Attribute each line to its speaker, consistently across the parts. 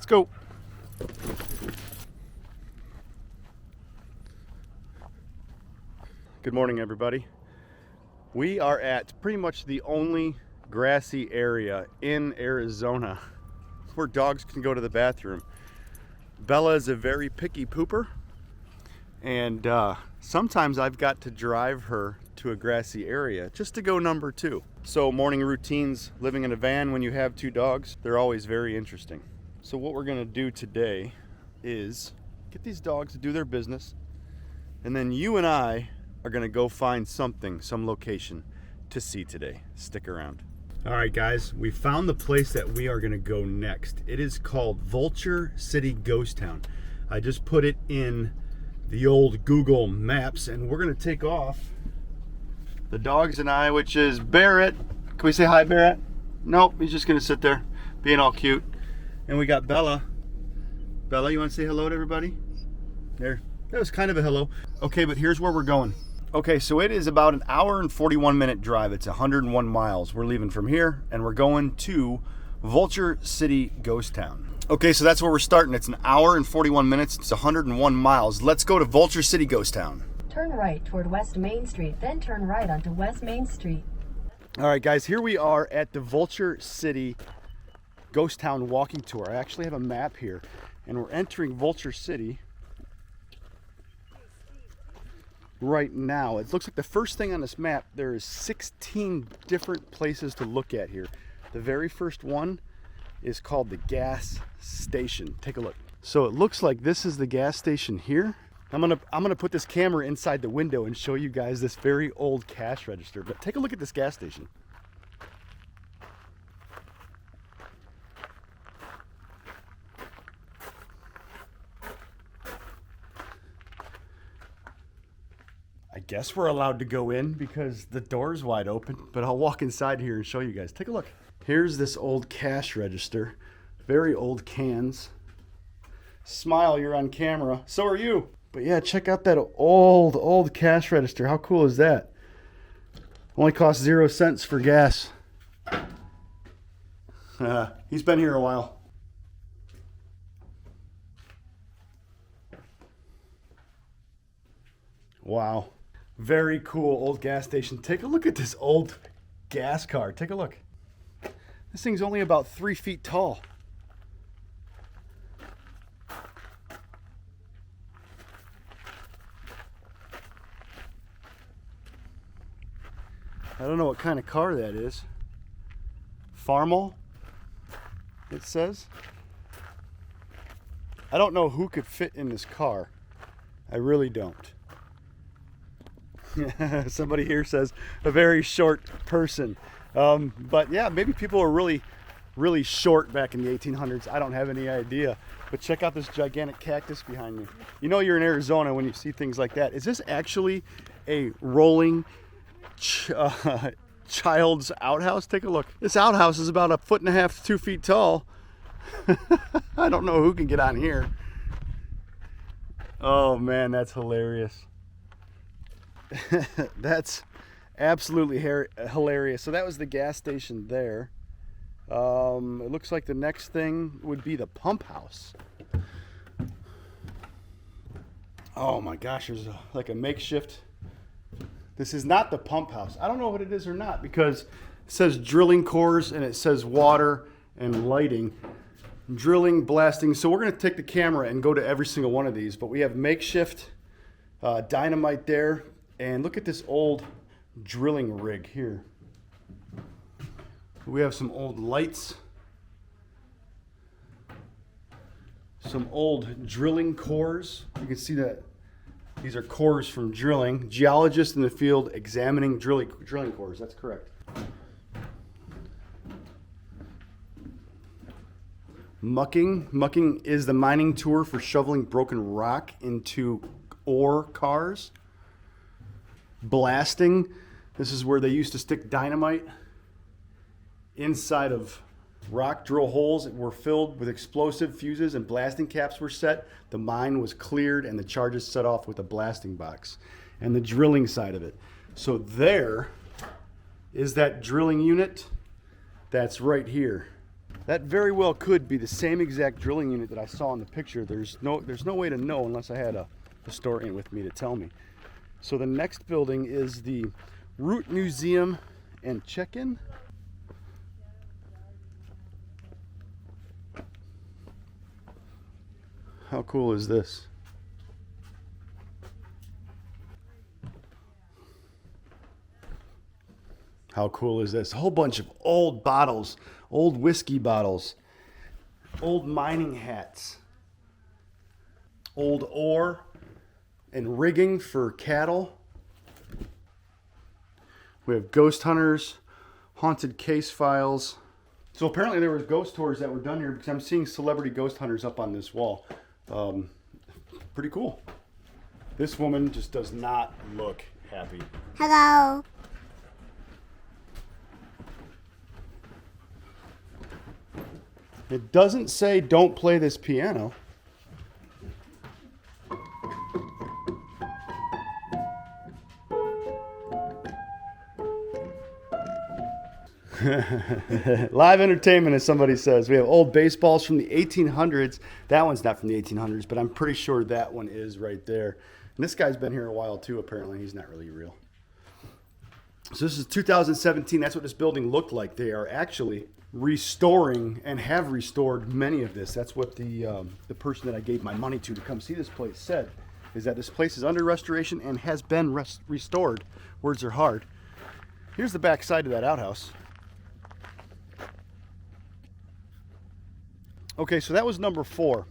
Speaker 1: Let's go. Good morning, everybody. We are at pretty much the only grassy area in Arizona where dogs can go to the bathroom. Bella is a very picky pooper, and sometimes I've got to drive her to a grassy area just to go number two. So morning routines, living in a van when you have two dogs, they're always very interesting. So what we're gonna do today is get these dogs to do their business, and then you and I are gonna go find something, some location to see today. Stick around. All right, guys, we found the place that we are gonna go next. It is called Vulture City Ghost Town. I just put it in the old Google Maps, and we're gonna take off. The dogs and I, which is Barrett. Can we say hi, Barrett? Nope, he's just gonna sit there, being all cute. And we got Bella. Bella, you wanna say hello to everybody? There, that was kind of a hello. Okay, but here's where we're going. Okay, so it is about an hour and 41-minute drive. It's 101 miles. We're leaving from here, and we're going to Vulture City Ghost Town. Okay, so that's where we're starting. It's an hour and 41 minutes. It's 101 miles. Let's go to Vulture City Ghost Town.
Speaker 2: Turn right toward West Main Street, then turn right onto West Main Street.
Speaker 1: All right, guys, here we are at the Vulture City Ghost Town walking tour. I actually have a map here, and we're entering Vulture City right now. It looks like the first thing on this map, there is 16 different places to look at here. The very first one is called the gas station. Take a look. So it looks like this is the gas station here. I'm gonna put this camera inside the window and show you guys this very old cash register. But take a look at this gas station. I guess we're allowed to go in because the door's wide open, but I'll walk inside here and show you guys. Take a look. Here's this old cash register. Very old cans. Smile, you're on camera. So are you. But yeah, check out that old cash register. How cool is that? Only costs 0 cents for gas. He's been here a while. Wow. Very cool old gas station. Take a look at this old gas car. Take a look. This thing's only about 3 feet tall. I don't know what kind of car that is. Farmal, it says. I don't know who could fit in this car. I really don't. Somebody here says a very short person. But yeah, maybe people were really short back in the 1800s. I don't have any idea. But check out this gigantic cactus behind me. You know you're in Arizona when you see things like that. Is this actually a rolling child's outhouse? Take a look. This outhouse is about 1.5 feet to 2 feet tall. I don't know who can get on here. Oh man, that's hilarious. That's absolutely hilarious. So that was the gas station there. It looks like the next thing would be the pump house. Oh my gosh, there's like a makeshift. This is not the pump house. I don't know what it is or not because it says drilling cores and it says water and lighting. Drilling, blasting. So we're going to take the camera and go to every single one of these. But we have makeshift dynamite there. And look at this old drilling rig here. We have some old lights. Some old drilling cores. You can see that these are cores from drilling. Geologists in the field examining drilling cores. That's correct. Mucking. Mucking is the mining tour for shoveling broken rock into ore cars. Blasting. This is where they used to stick dynamite inside of rock drill holes that were filled with explosive fuses and blasting caps were set. The mine was cleared and the charges set off with a blasting box. And the drilling side of it. So there is that drilling unit that's right here. That very well could be the same exact drilling unit that I saw in the picture. There's no way to know unless I had a historian with me to tell me. So the next building is the Root Museum and Check-In. How cool is this? How cool is this? A whole bunch of old bottles, old whiskey bottles, old mining hats, old ore and rigging for cattle. We have ghost hunters, haunted case files. So apparently there was ghost tours that were done here because I'm seeing celebrity ghost hunters up on this wall. Pretty cool. This woman just does not look happy.
Speaker 3: Hello.
Speaker 1: It doesn't say don't play this piano. Live entertainment, as somebody says. We have old baseballs from the 1800s. That one's not from the 1800s, but I'm pretty sure that one is right there. And this guy's been here a while too, apparently. He's not really real. So this is 2017. That's what this building looked like. They are actually restoring and have restored many of this. That's what the person that I gave my money to come see this place said, is that this place is under restoration and has been restored. Words are hard. Here's the back side of that outhouse. Okay, so that was number 4,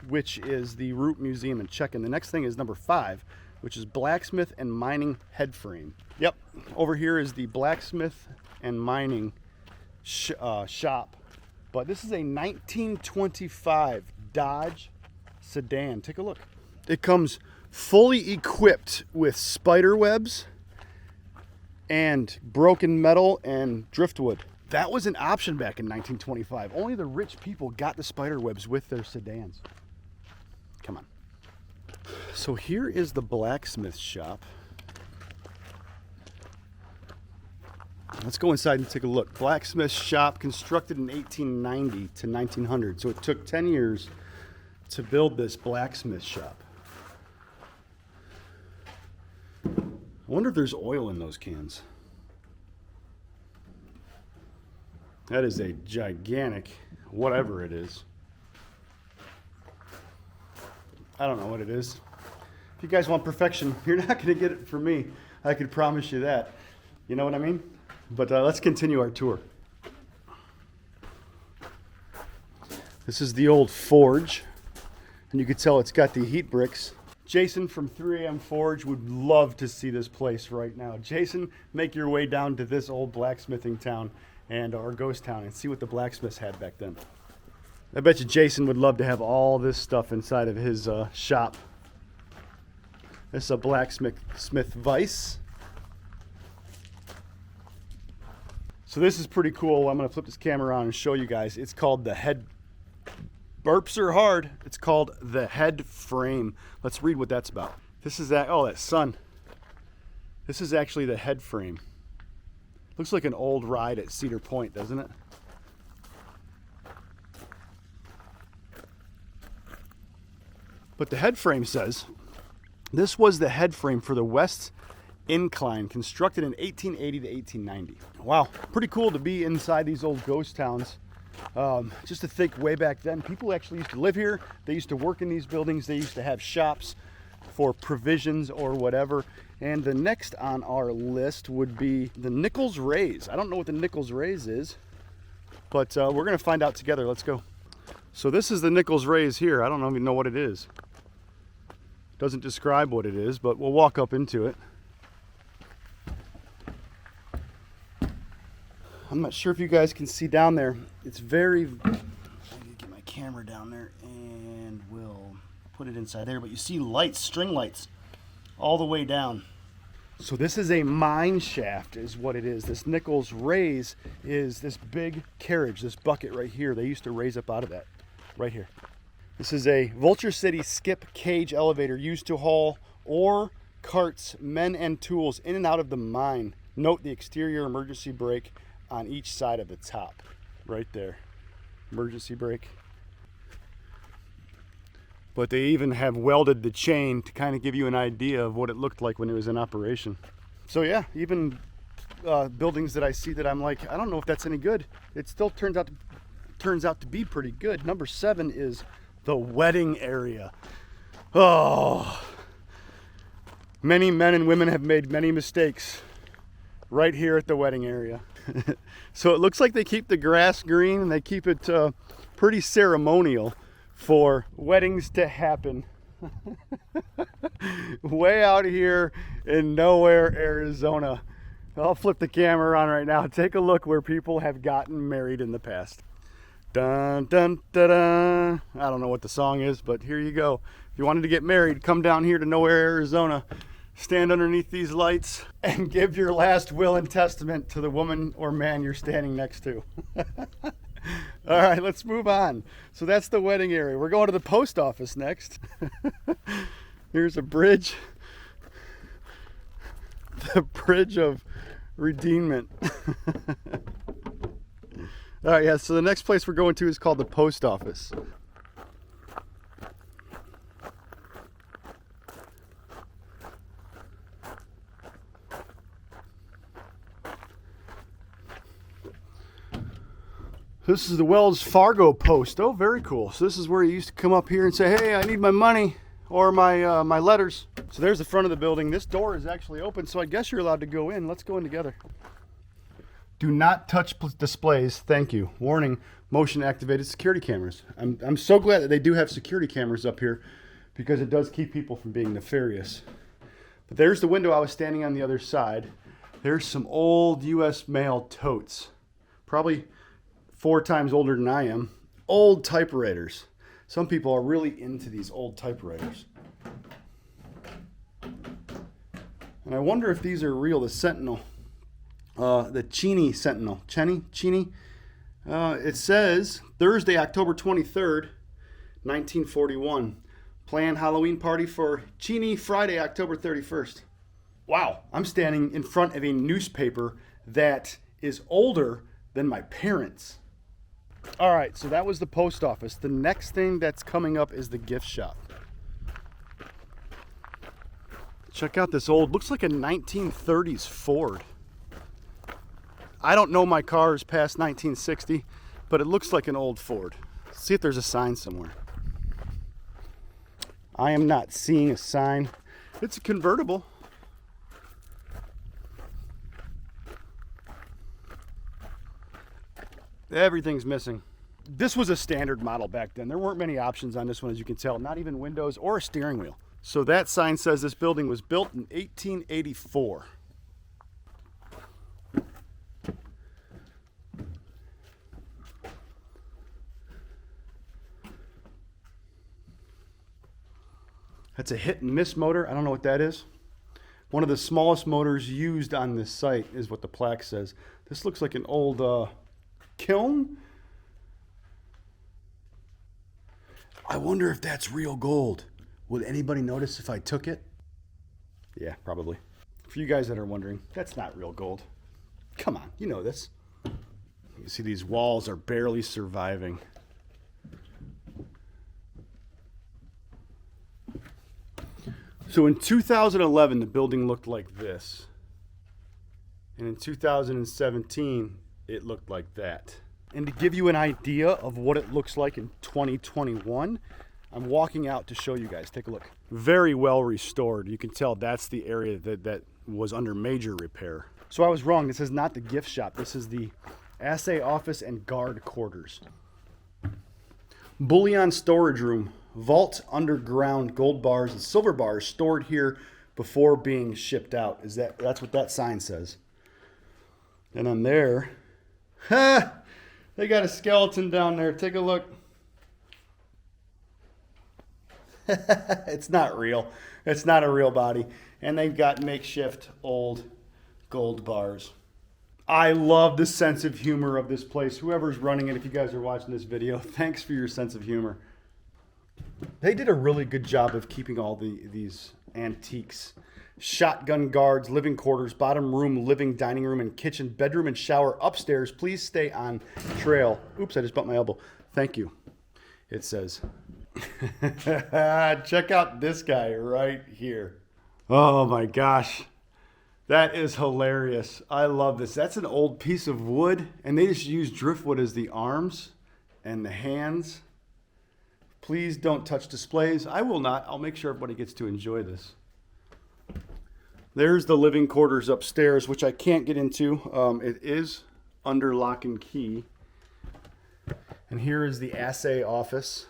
Speaker 1: which is the Root Museum and Check-In. The next thing is number 5, which is Blacksmith and Mining Headframe. Yep, over here is the Blacksmith and Mining shop. But this is a 1925 Dodge sedan. Take a look. It comes fully equipped with spider webs and broken metal and driftwood. That was an option back in 1925. Only the rich people got the spider webs with their sedans. Come on. So here is the blacksmith shop. Let's go inside and take a look. Blacksmith shop constructed in 1890 to 1900. So it took 10 years to build this blacksmith shop. I wonder if there's oil in those cans. That is a gigantic, whatever it is. I don't know what it is. If you guys want perfection, you're not going to get it from me. I can promise you that. You know what I mean? But let's continue our tour. This is the old forge. And you can tell it's got the heat bricks. Jason from 3AM Forge would love to see this place right now. Jason, make your way down to this old blacksmithing town and our ghost town and see what the blacksmiths had back then. I bet you Jason would love to have all this stuff inside of his shop. This is a blacksmith vice. So this is pretty cool. I'm going to flip this camera on and show you guys. It's called the head. Burps are hard. It's called the head frame. Let's read what that's about. This is that. Oh, that sun. This is actually the head frame. Looks like an old ride at Cedar Point, doesn't it? But the head frame says, this was the head frame for the West Incline, constructed in 1880 to 1890. Wow, pretty cool to be inside these old ghost towns. Just to think way back then, people actually used to live here. They used to work in these buildings. They used to have shops for provisions or whatever. And the next on our list would be the Nichols Raise. I don't know what the Nichols Raise is, but we're going to find out together. Let's go. So this is the Nichols Raise here. I don't even know what it is. Doesn't describe what it is, but we'll walk up into it. I'm not sure if you guys can see down there. It's very... Let me get my camera down there and we'll put it inside there. But you see lights, string lights, all the way down. So this is a mine shaft is what it is. This Nichols Raise is this big carriage, this bucket right here. They used to raise up out of that, right here. This is a Vulture City skip cage elevator used to haul ore, carts, men, and tools in and out of the mine. Note the exterior emergency brake on each side of the top, right there. emergency brake. But they even have welded the chain to kind of give you an idea of what it looked like when it was in operation. So yeah, even buildings that I see that I'm like, I don't know if that's any good. It still turns out to be pretty good. Number 7 is the wedding area. Oh, many men and women have made many mistakes right here at the wedding area. So it looks like they keep the grass green and they keep it pretty ceremonial for weddings to happen. Way out here in nowhere, Arizona. I'll flip the camera on right now. Take a look where people have gotten married in the past. Dun, dun, dun, dun. I don't know what the song is, but here you go. If you wanted to get married, come down here to nowhere, Arizona. Stand underneath these lights and give your last will and testament to the woman or man you're standing next to. All right, let's move on. So that's the wedding area. We're going to the post office next. Here's a bridge. The Bridge of Redeemment. All right, yeah, so the next place we're going to is called the post office. This is the Wells Fargo post. Oh, very cool. So this is where you used to come up here and say, hey, I need my money or my letters. So there's the front of the building. This door is actually open, so I guess you're allowed to go in. Let's go in together. Do not touch displays. Thank you. Warning, motion activated security cameras. I'm so glad that they do have security cameras up here because it does keep people from being nefarious. But there's the window. I was standing on the other side. There's some old U.S. mail totes. Probably 4 times older than I am. Old typewriters. Some people are really into these old typewriters. And I wonder if these are real, the Sentinel. The Cheney Sentinel. Cheney? It says Thursday, October 23rd, 1941. Planned Halloween party for Cheney, Friday, October 31st. Wow, I'm standing in front of a newspaper that is older than my parents. All right, so that was the post office. The next thing that's coming up is the gift shop. Check out this old, looks like a 1930s Ford. I don't know my cars past 1960, but it looks like an old Ford. Let's see if there's a sign somewhere. I am not seeing a sign. It's a convertible. Everything's missing. This was a standard model back then. There weren't many options on this one, as you can tell, not even windows or a steering wheel. So that sign says this building was built in 1884. That's a hit and miss motor. I don't know what that is. One of the smallest motors used on this site is what the plaque says. This looks like an old kiln. I wonder if that's real gold. Would anybody notice if I took it? Yeah, probably. For you guys that are wondering, that's not real gold. Come on, you know this. You see these walls are barely surviving. So in 2011, the building looked like this. And in 2017, it looked like that. And to give you an idea of what it looks like in 2021, I'm walking out to show you guys. Take a look. Very well restored. You can tell that's the area that was under major repair. So I was wrong. This is not the gift shop. This is the assay office and guard quarters. Bullion storage room. Vault underground gold bars and silver bars stored here before being shipped out. That's what that sign says. And on there, they got a skeleton down there. Take a look. It's not real. It's not a real body. And they've got makeshift old gold bars. I love the sense of humor of this place. Whoever's running it, if you guys are watching this video, thanks for your sense of humor. They did a really good job of keeping all these antiques. Shotgun guards, living quarters, bottom room, living, dining room, and kitchen, bedroom, and shower upstairs. Please stay on trail. Oops, I just bumped my elbow. Thank you, it says. Check out this guy right here. Oh my gosh. That is hilarious. I love this. That's an old piece of wood, and they just use driftwood as the arms and the hands. Please don't touch displays. I will not. I'll make sure everybody gets to enjoy this. There's the living quarters upstairs, which I can't get into. It is under lock and key. And here is the assay office.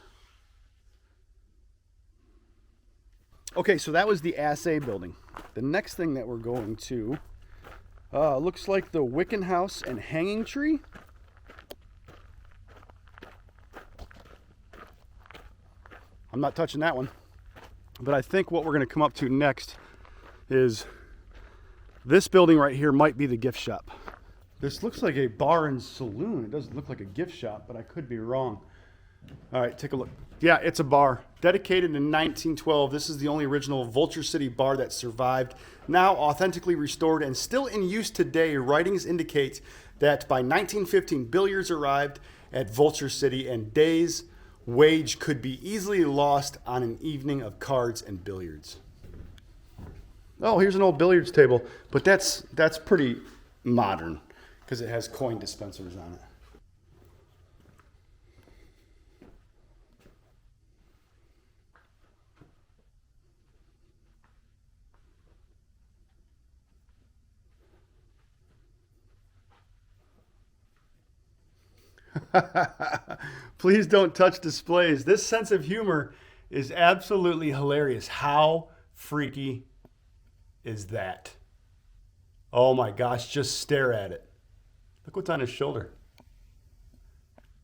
Speaker 1: Okay, so that was the assay building. The next thing that we're going to looks like the Wiccan House and Hanging Tree. I'm not touching that one. But I think what we're going to come up to next is this building right here might be the gift shop. This looks like a bar and saloon. It doesn't look like a gift shop, but I could be wrong. All right, take a look. Yeah, it's a bar. Dedicated in 1912. This is the only original Vulture City bar that survived. Now authentically restored and still in use today. Writings indicate that by 1915, billiards arrived at Vulture City, and days' wage could be easily lost on an evening of cards and billiards. Oh, here's an old billiards table, but that's pretty modern because it has coin dispensers on it. Please don't touch displays. This sense of humor is absolutely hilarious. How freaky is that? Oh my gosh, just stare at it. Look what's on his shoulder.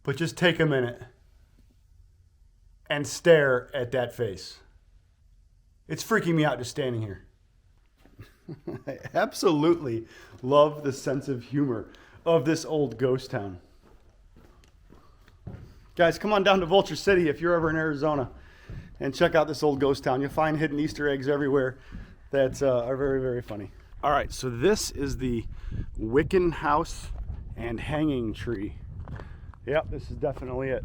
Speaker 1: But just take a minute and stare at that face. It's freaking me out just standing here. I absolutely love the sense of humor of this old ghost town. Guys, come on down to Vulture City if you're ever in Arizona and check out this old ghost town. You'll find hidden Easter eggs everywhere that are very, very funny. All right, so this is the Wiccan House and Hanging Tree. Yep, this is definitely it.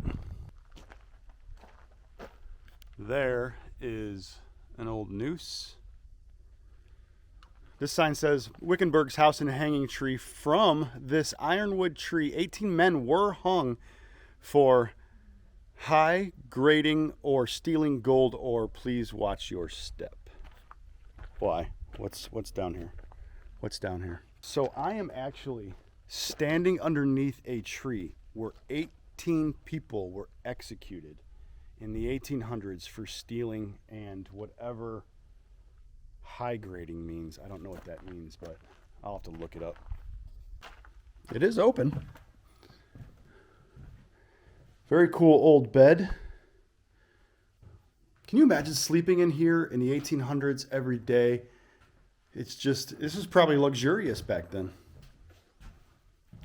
Speaker 1: There is an old noose. This sign says Wickenburg's House and Hanging Tree. From this ironwood tree, 18 men were hung for high grading or stealing gold ore. Please watch your step. Why? What's down here? What's down here? So I am actually standing underneath a tree where 18 people were executed in the 1800s for stealing and whatever high grading means. I don't know what that means, but I'll have to look it up. It is open. Very cool old bed. Can you imagine sleeping in here in the 1800s every day? It's just, this is probably luxurious back then.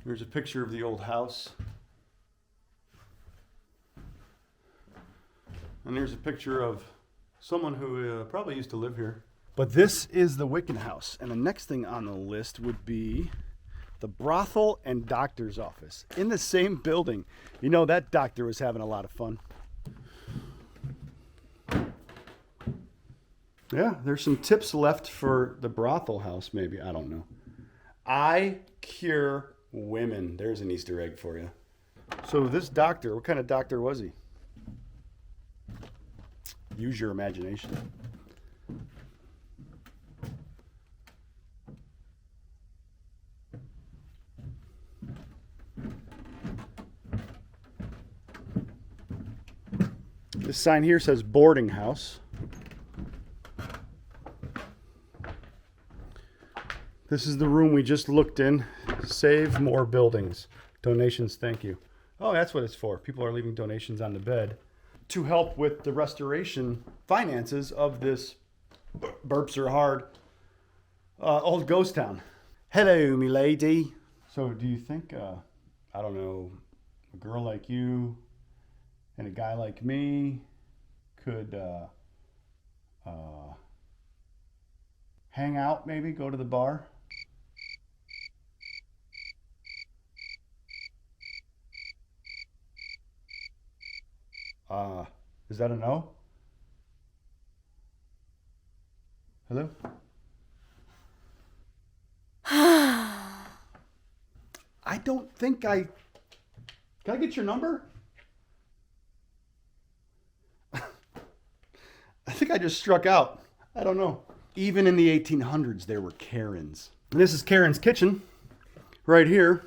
Speaker 1: Here's a picture of the old house. And there's a picture of someone who probably used to live here. But this is the Wiccan House. And the next thing on the list would be the brothel and doctor's office in the same building. You know, that doctor was having a lot of fun. Yeah, there's some tips left for the brothel house, maybe. I don't know. I cure women. There's an Easter egg for you. So this doctor, what kind of doctor was he? Use your imagination. This sign here says boarding house. This is the room we just looked in. Save more buildings. Donations, thank you. Oh, that's what it's for. People are leaving donations on the bed to help with the restoration finances of this, burps are hard, old ghost town. Hello, me lady. So do you think, I don't know, a girl like you and a guy like me could hang out, maybe go to the bar?
Speaker 3: Hello, me lady. So do you think a girl like you and a guy like me could hang out, maybe go to the bar?
Speaker 1: Is that a no? Hello? I don't think I... Can I get your number? I think I just struck out. I don't know. Even in the 1800s, there were Karens. And this is Karen's kitchen right here.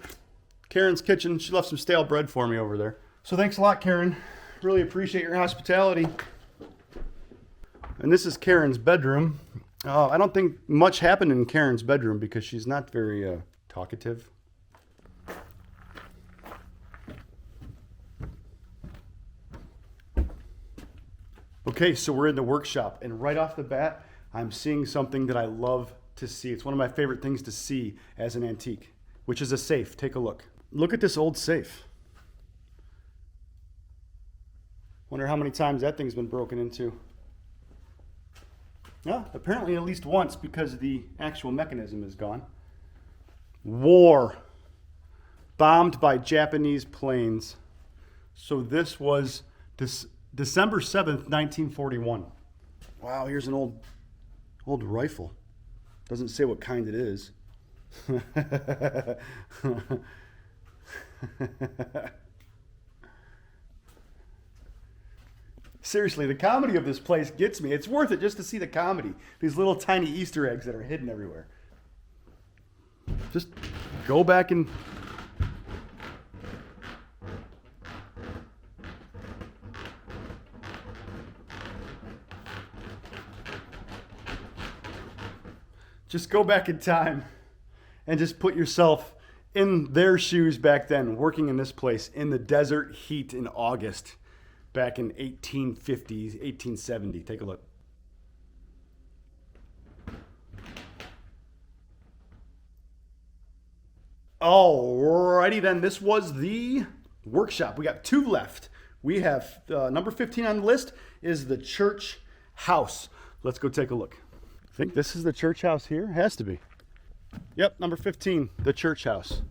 Speaker 1: Karen's kitchen. She left some stale bread for me over there. So thanks a lot, Karen. Really appreciate your hospitality. And this is Karen's bedroom. I don't think much happened in Karen's bedroom because she's not very talkative. Okay, so we're in the workshop, and right off the bat, I'm seeing something that I love to see. It's one of my favorite things to see as an antique, which is a safe. Take a look. Look at this old safe. Wonder how many times that thing's been broken into. Yeah, apparently at least once because the actual mechanism is gone. War. Bombed by Japanese planes. So this was December 7th, 1941. Wow, here's an old rifle. Doesn't say what kind it is. Seriously, the comedy of this place gets me. It's worth it just to see the comedy. These little tiny Easter eggs that are hidden everywhere. Just go back and... Just go back in time and just put yourself in their shoes back then, working in this place in the desert heat in August back in 1850, 1870. Take a look. Alrighty then, this was the workshop. We got two left. We have number 15 on the list is the church house. Let's go take a look. I think this is the church house here. Has to be. Yep, number 15, the church house.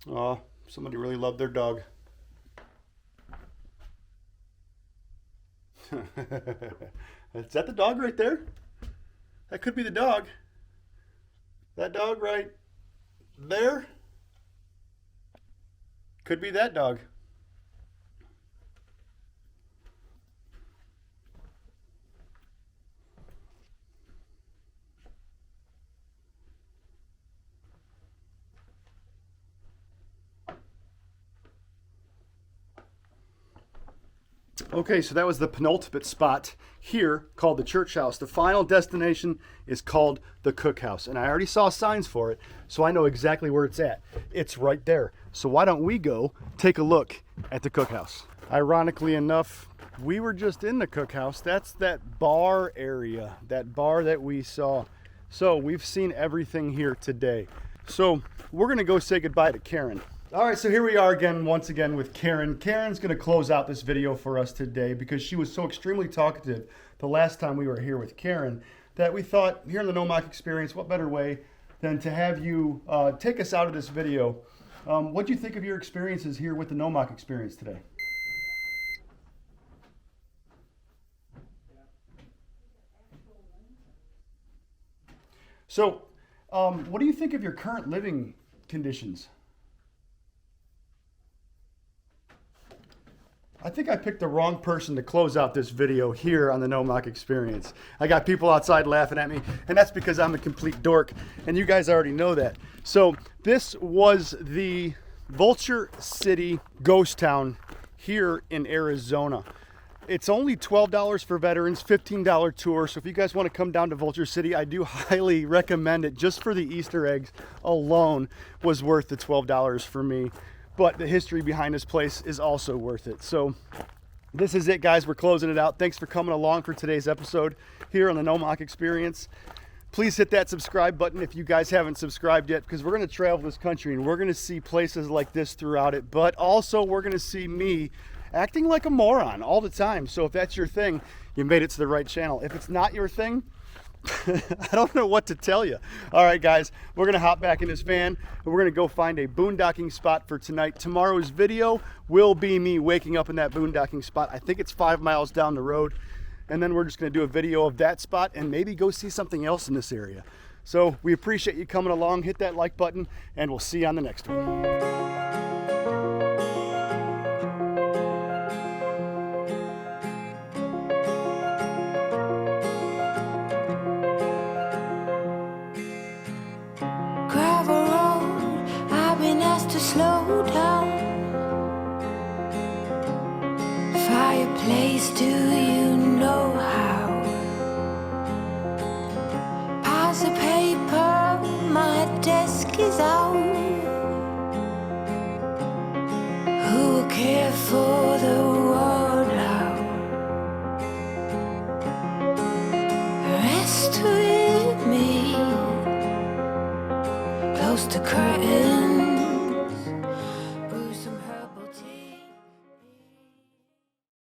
Speaker 1: Oh, somebody really loved their dog. Is that the dog right there? That could be the dog. That dog right there could be that dog. Okay, so that was the penultimate spot here called the church house. The final destination is called the cookhouse, and I already saw signs for it, so I know exactly where it's at. It's right there. So why don't we go take a look at the cookhouse? Ironically enough, we were just in the cookhouse. That's that bar area, that bar that we saw. So we've seen everything here today. So we're gonna go say goodbye to Karen. All right, so here we are again, once again with Karen. Karen's gonna close out this video for us today because she was so extremely talkative the last time we were here with Karen that we thought here in the No-Mock Experience, what better way than to have you take us out of this video. What do you think of your experiences here with the No-Mock Experience today? So, what do you think of your current living conditions? I think I picked the wrong person to close out this video here on the No-Mock Experience. I got people outside laughing at me, and that's because I'm a complete dork, and you guys already know that. So this was the Vulture City Ghost Town here in Arizona. It's only $12 for veterans, $15 tour. So if you guys want to come down to Vulture City, I do highly recommend it. Just for the Easter eggs alone was worth the $12 for me. But the history behind this place is also worth it. So this is it, guys. We're closing it out. Thanks for coming along for today's episode here on the No-Mock Experience. Please hit that subscribe button if you guys haven't subscribed yet, because we're going to travel this country and we're going to see places like this throughout it. But also we're going to see me acting like a moron all the time. So if that's your thing, you made it to the right channel. If it's not your thing, I don't know what to tell you. All right, guys, we're gonna hop back in this van and we're gonna go find a boondocking spot for tonight. Tomorrow's video will be me waking up in that boondocking spot. I think it's 5 miles down the road. And then we're just gonna do a video of that spot and maybe go see something else in this area. So we appreciate you coming along. Hit that like button and we'll see you on the next one.
Speaker 3: Slow down. Fireplace, do you know how? Piles of paper, my desk is out. Who will care for the world out? Rest with me, close to curtain.